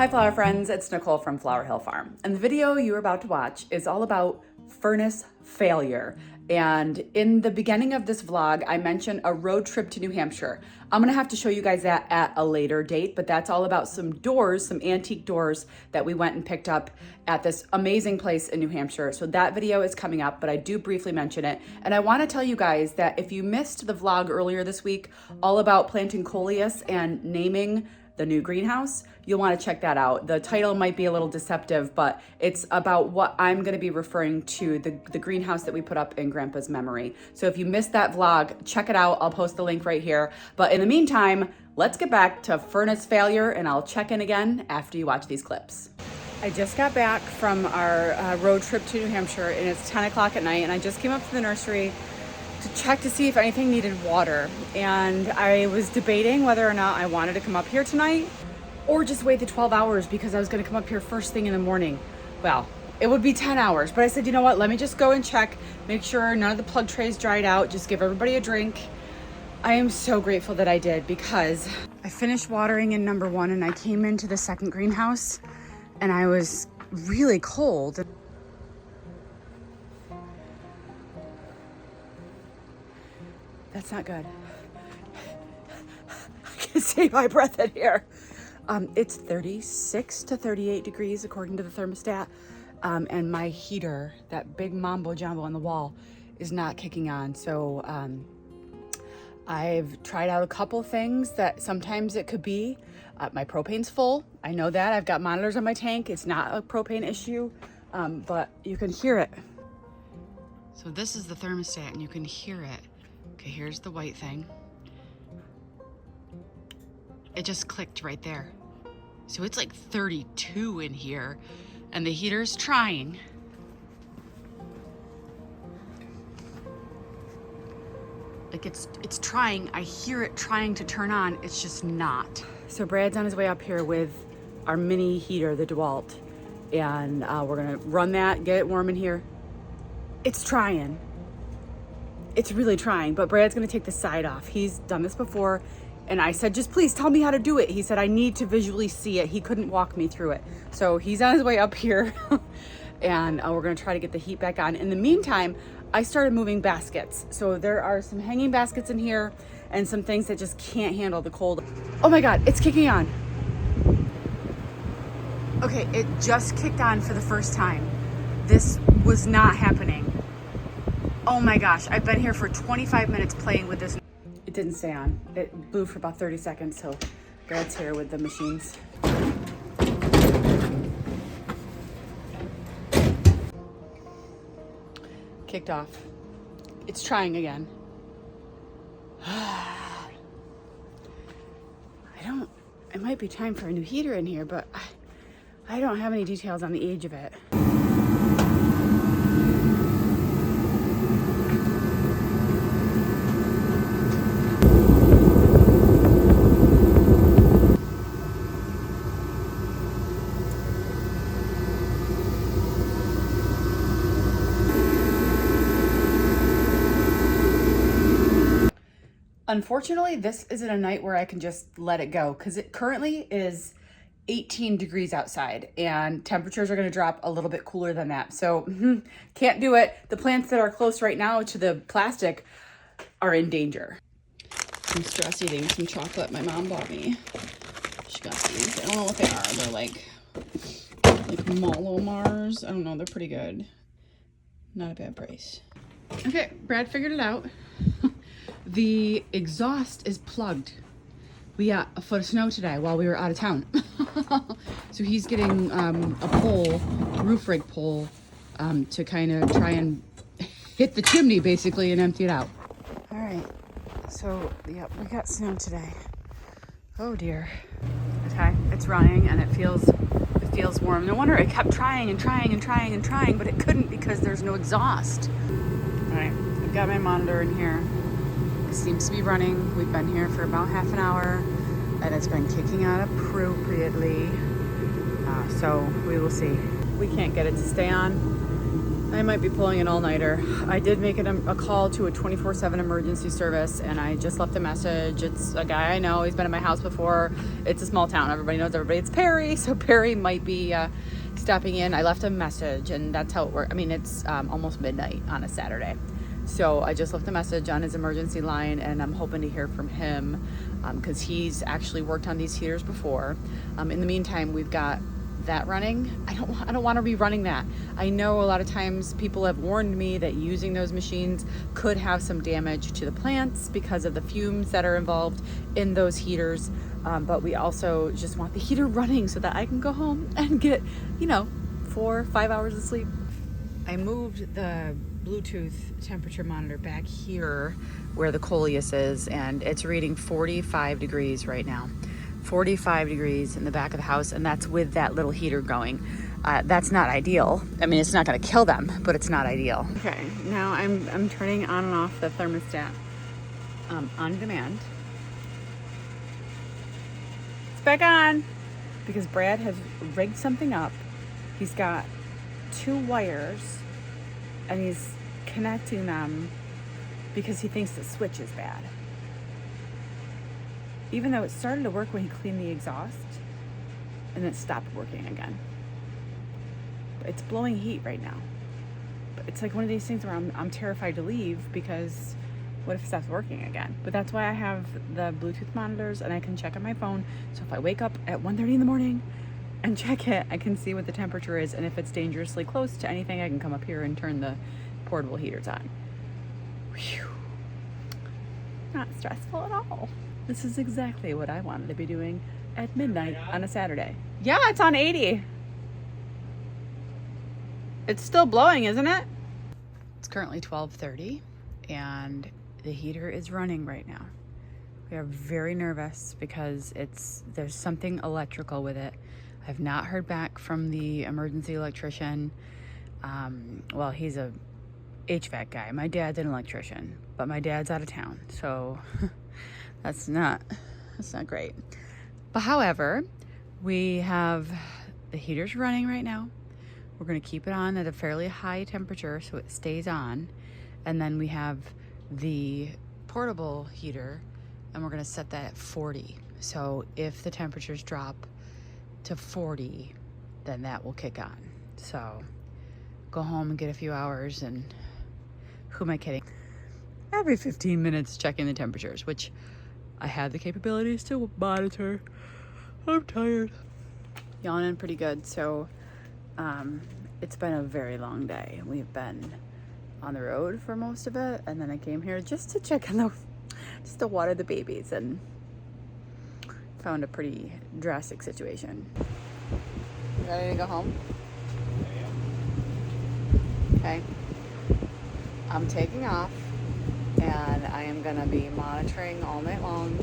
flower friends, it's Nicole from Flower Hill Farm, and the video you're about to watch is all about furnace failure. And in the beginning of this vlog, I mentioned a road trip to New Hampshire. I'm gonna have to show you guys that at a later date, but that's all about some doors, some antique doors that we went and picked up at this amazing place in New Hampshire. So that video is coming up, but I do briefly mention it. And I wanna tell you guys that if you missed the vlog earlier this week, all about planting coleus and naming the new greenhouse, you'll want to check that out. The title might be a little deceptive, but it's about what I'm going to be referring to the greenhouse that we put up in Grandpa's memory. So if you missed that vlog, check it out. I'll post the link right here. But in the meantime, let's get back to furnace failure, and I'll check in again after you watch these clips. I just got back from our road trip to New Hampshire, and it's 10 o'clock at night, and I just came up to the nursery to check to see if anything needed water. And I was debating whether or not I wanted to come up here tonight or just wait the 12 hours because I was gonna come up here first thing in the morning. Well, it would be 10 hours, but I said, you know what, let me just go and check, make sure none of the plug trays dried out, just give everybody a drink. I am so grateful that I did because I finished watering in number one and I came into the second greenhouse and I was really cold. That's not good. I can save my breath in here. It's 36 to 38 degrees according to the thermostat. And my heater, that big mambo jumbo on the wall, is not kicking on. So I've tried out a couple things that sometimes it could be. My propane's full. I know that. I've got monitors on my tank. It's not a propane issue, but you can hear it. So this is the thermostat and you can hear it. Okay, here's the white thing. It just clicked right there. So it's like 32 in here and the heater's trying. Like it's trying, I hear it trying to turn on, it's just not. So Brad's on his way up here with our mini heater, the DeWalt, and we're gonna run that, get it warm in here. It's trying. It's really trying, but Brad's gonna take the side off. He's done this before, and I said, just please tell me how to do it. He said, I need to visually see it. He couldn't walk me through it. So he's on his way up here, and we're gonna try to get the heat back on. In the meantime, I started moving baskets. So there are some hanging baskets in here, and some things that just can't handle the cold. Oh my God, it's kicking on. Okay, it just kicked on for the first time. This was not happening. Oh my gosh, I've been here for 25 minutes playing with this. It didn't stay on. It blew for about 30 seconds till Brad's here with the machines. Kicked off. It's trying again. It might be time for a new heater in here, but I don't have any details on the age of it. Unfortunately, this isn't a night where I can just let it go because it currently is 18 degrees outside and temperatures are going to drop a little bit cooler than that. So can't do it. The plants that are close right now to the plastic are in danger. I'm stress eating some chocolate my mom bought me. She got these. I don't know what they are. They're like Mallow Mars. I don't know. They're pretty good. Not a bad price. Okay, Brad figured it out. The exhaust is plugged. We got a foot of snow today while we were out of town. So he's getting a pole, roof rig pole, to kind of try and hit the chimney basically and empty it out. All right, so yeah, we got snow today. Oh dear. Okay, it's running and it feels warm. No wonder it kept trying and trying and trying and trying, but it couldn't because there's no exhaust. All right, I've got my monitor in here. It seems to be running. We've been here for about half an hour and it's been kicking on appropriately. So we will see. We can't get it to stay on. I might be pulling an all-nighter. I did make a call to a 24/7 emergency service, and I just left a message. It's a guy I know. He's been in my house before. It's a small town. Everybody knows everybody. It's Perry, so Perry might be stopping in. I left a message, and that's how it works. I mean, it's almost midnight on a Saturday. So I just left a message on his emergency line, and I'm hoping to hear from him because he's actually worked on these heaters before. In the meantime, we've got that running. I don't want to be running that. I know a lot of times people have warned me that using those machines could have some damage to the plants because of the fumes that are involved in those heaters. But we also just want the heater running so that I can go home and get, 4 or 5 hours of sleep. I moved the Bluetooth temperature monitor back here where the coleus is, and it's reading 45 degrees right now. 45 degrees in the back of the house, and that's with that little heater going. That's not ideal. I mean, it's not going to kill them, but it's not ideal. Okay, now I'm turning on and off the thermostat on demand. It's back on because Brad has rigged something up. He's got 2 wires and he's connecting them because he thinks the switch is bad. Even though it started to work when he cleaned the exhaust, and it stopped working again. It's blowing heat right now. But it's like one of these things where I'm terrified to leave because what if it stops working again? But that's why I have the Bluetooth monitors, and I can check on my phone. So if I wake up at 1:30 in the morning and check it, I can see what the temperature is, and if it's dangerously close to anything, I can come up here and turn the portable heaters on. Whew. Not stressful at all. This is exactly what I wanted to be doing at midnight on a Saturday. Yeah, it's on 80. It's still blowing, isn't it? It's currently 12:30 and the heater is running right now. We are very nervous because there's something electrical with it. I've not heard back from the emergency electrician. Well, he's a HVAC guy. My dad's an electrician, but my dad's out of town, so that's not great. But however, we have the heaters running right now. We're going to keep it on at a fairly high temperature so it stays on. And then we have the portable heater, and we're going to set that at 40. So if the temperatures drop to 40, then that will kick on. So go home and get a few hours, and who am I kidding? Every 15 minutes checking the temperatures, which I have the capabilities to monitor. I'm tired. Yawning pretty good, so it's been a very long day. We've been on the road for most of it, and then I came here just to check on just to water the babies, and found a pretty drastic situation. Ready to go home? Okay. I'm taking off, and I am gonna be monitoring all night long,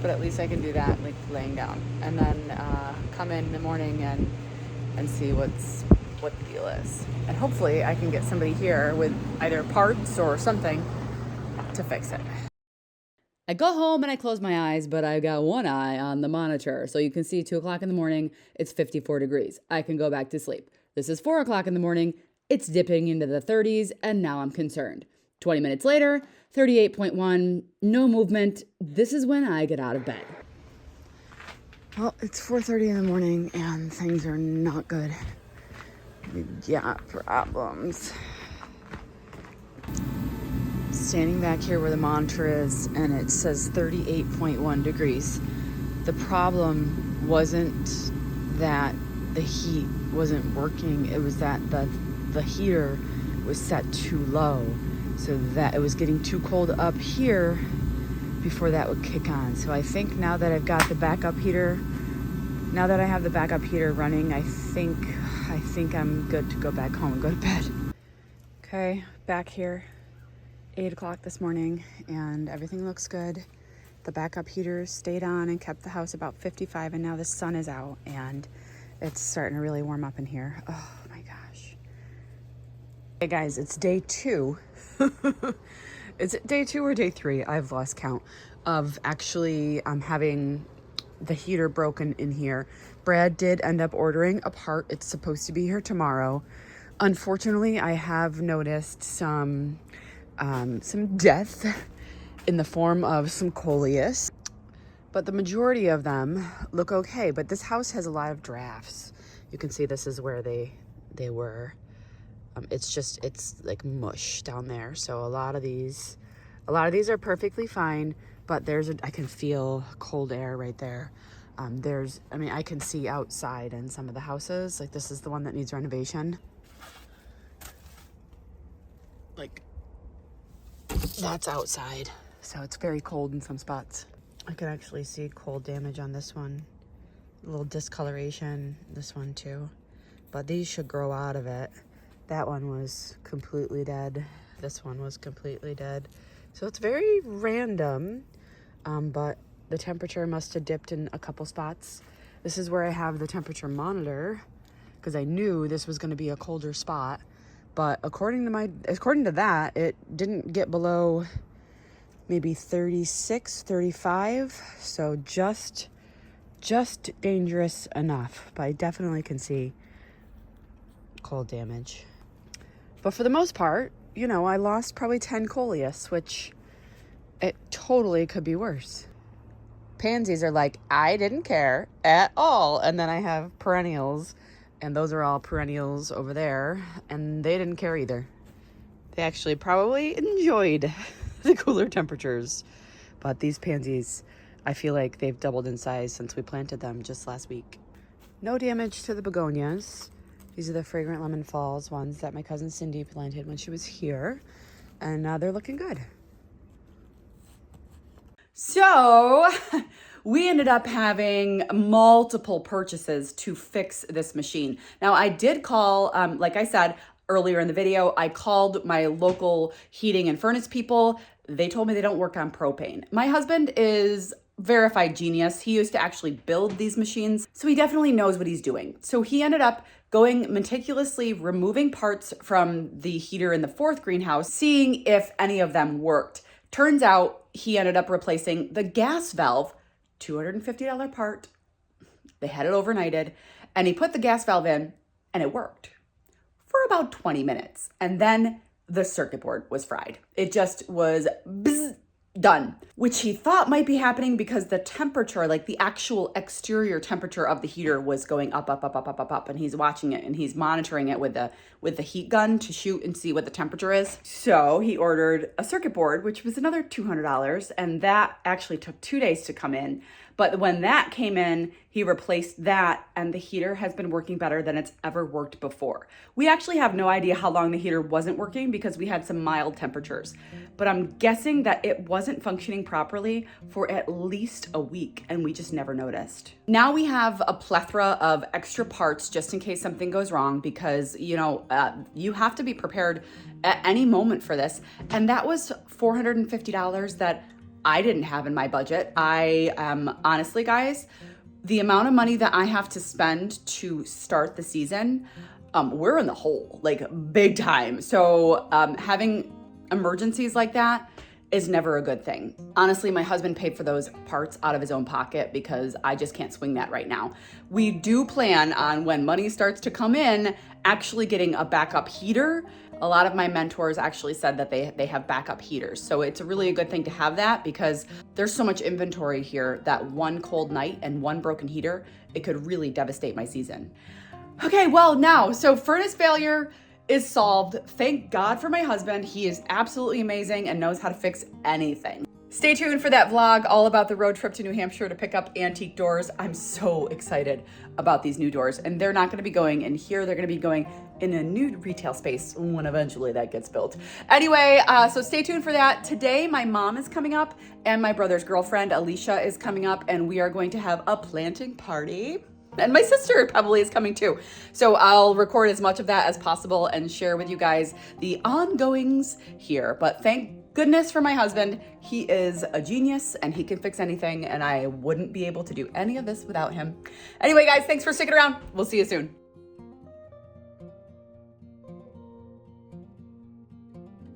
but at least I can do that like laying down, and then come in the morning and see what the deal is, and hopefully I can get somebody here with either parts or something to fix it. I go home and I close my eyes, but I got one eye on the monitor, so you can see 2 o'clock in the morning, it's 54 degrees. I can go back to sleep. This is 4 o'clock in the morning, it's dipping into the 30s, and now I'm concerned. 20 minutes later, 38.1, no movement. This is when I get out of bed. Well, it's 4:30 in the morning, and things are not good. We got problems. Standing back here where the monitor is, and it says 38.1 degrees. The problem wasn't that the heat wasn't working, it was that the heater was set too low, so that it was getting too cold up here before that would kick on. So I think now that I've got the backup heater, now that I have the backup heater running, I think I'm good to go back home and go to bed. Okay, back here, 8 o'clock this morning, and everything looks good. The backup heater stayed on and kept the house about 55, and now the sun is out and it's starting to really warm up in here. Oh my gosh. Hey guys, it's day 2. Is it day 2 or day 3? I've lost count of actually having the heater broken in here. Brad did end up ordering a part. It's supposed to be here tomorrow. Unfortunately, I have noticed some death in the form of some coleus, but the majority of them look okay. But this house has a lot of drafts. You can see this is where they were. It's like mush down there. So a lot of these are perfectly fine, but I can feel cold air right there. I can see outside in some of the houses. Like this is the one that needs renovation. Like that's outside. So it's very cold in some spots. I can actually see cold damage on this one. A little discoloration, this one too. But these should grow out of it. That one was completely dead. This one was completely dead. So it's very random, but the temperature must have dipped in a couple spots. This is where I have the temperature monitor because I knew this was going to be a colder spot. But according to that, it didn't get below maybe 36, 35. So just dangerous enough. But I definitely can see cold damage. But for the most part, I lost probably 10 coleus, which it totally could be worse. Pansies are like, I didn't care at all. And then I have perennials, and those are all perennials over there, and they didn't care either. They actually probably enjoyed the cooler temperatures. But these pansies, I feel like they've doubled in size since we planted them just last week. No damage to the begonias. These are the Fragrant Lemon Falls ones that my cousin Cindy planted when she was here. And they're looking good. So we ended up having multiple purchases to fix this machine. Now I did call, like I said earlier in the video, I called my local heating and furnace people. They told me they don't work on propane. My husband is verified genius. He used to actually build these machines, so he definitely knows what he's doing. So he ended up going meticulously removing parts from the heater in the 4th greenhouse, seeing if any of them worked. Turns out he ended up replacing the gas valve, $250 part. They had it overnighted, and he put the gas valve in, and it worked for about 20 minutes. And then the circuit board was fried. It just was bzz, done, which he thought might be happening because the temperature, like the actual exterior temperature of the heater, was going up, and he's watching it and he's monitoring it with the heat gun to shoot and see what the temperature is. So he ordered a circuit board, which was another $200, and that actually took 2 days to come in. But when that came in, he replaced that, and the heater has been working better than it's ever worked before. We actually have no idea how long the heater wasn't working because we had some mild temperatures, but I'm guessing that it wasn't functioning properly for at least a week, and we just never noticed. Now we have a plethora of extra parts just in case something goes wrong because, you have to be prepared at any moment for this. And that was $450 that I didn't have in my budget. I honestly, guys, the amount of money that I have to spend to start the season, we're in the hole, like big time. So having emergencies like that is never a good thing. Honestly, my husband paid for those parts out of his own pocket because I just can't swing that right now. We do plan on, when money starts to come in, actually getting a backup heater. A lot of my mentors actually said that they have backup heaters. So it's really a good thing to have that because there's so much inventory here that one cold night and one broken heater, it could really devastate my season. Okay, well now, so furnace failure is solved. Thank God for my husband. He is absolutely amazing and knows how to fix anything. Stay tuned for that vlog all about the road trip to New Hampshire to pick up antique doors. I'm so excited about these new doors, and they're not going to be going in here. They're going to be going in a new retail space when eventually that gets built. Anyway, so stay tuned for that. Today, my mom is coming up and my brother's girlfriend, Alicia, is coming up, and we are going to have a planting party. And my sister probably is coming too. So I'll record as much of that as possible and share with you guys the ongoings here. But thank goodness for my husband. He is a genius and he can fix anything, and I wouldn't be able to do any of this without him. Anyway, guys, thanks for sticking around. We'll see you soon.